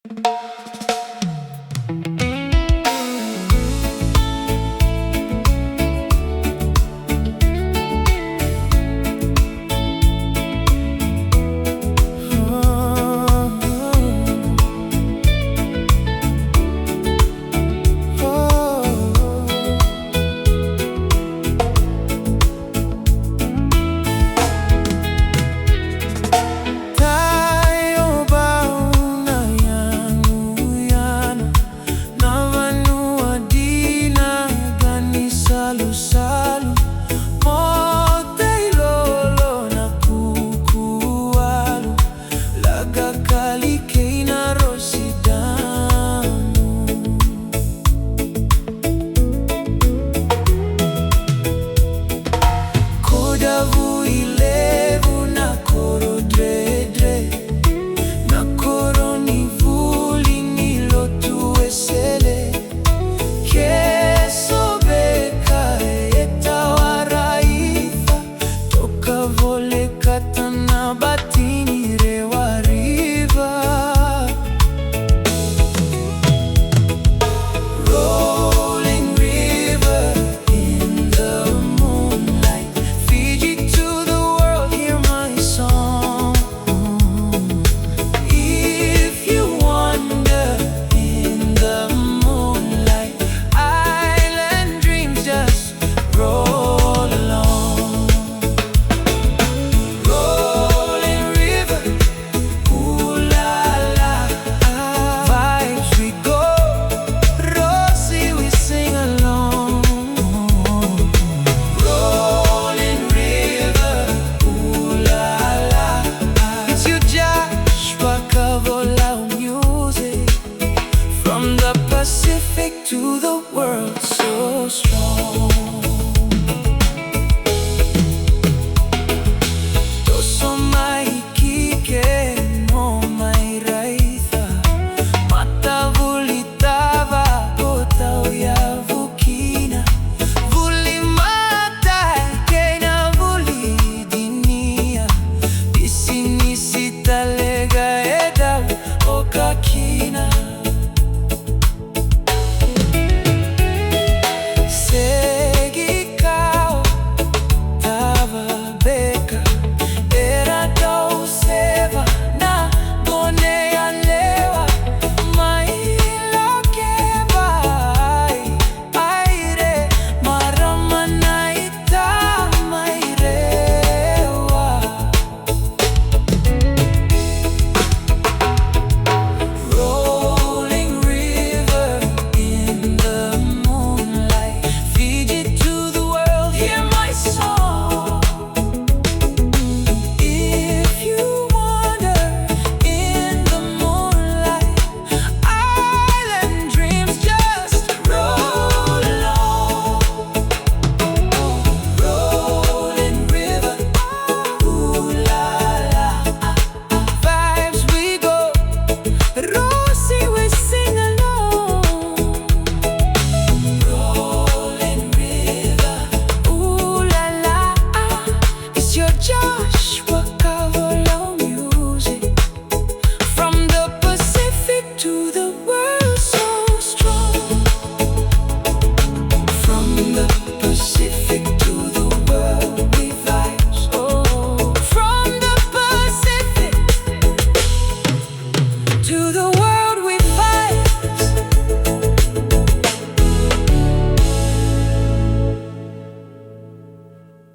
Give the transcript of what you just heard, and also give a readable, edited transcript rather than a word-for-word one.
Tai O Bau na yanuyana na vanua dina gani salu-salu mote ilolo na kukualu laga kali keina rosidamu kodavu ilevu na koro dredre na koro ni vuli nilo tuesele keso beka etawaraitha toka vole katana batini rewariva rolling river in the moonlight Fiji to the world hear my song. If you wander in the moonlight island dreams just roll along. Rolling river, ooh la la, vibes we go, Rosie we sing along. Rolling river, ooh la la, it's your Joshua Kabu music from the Pacific to the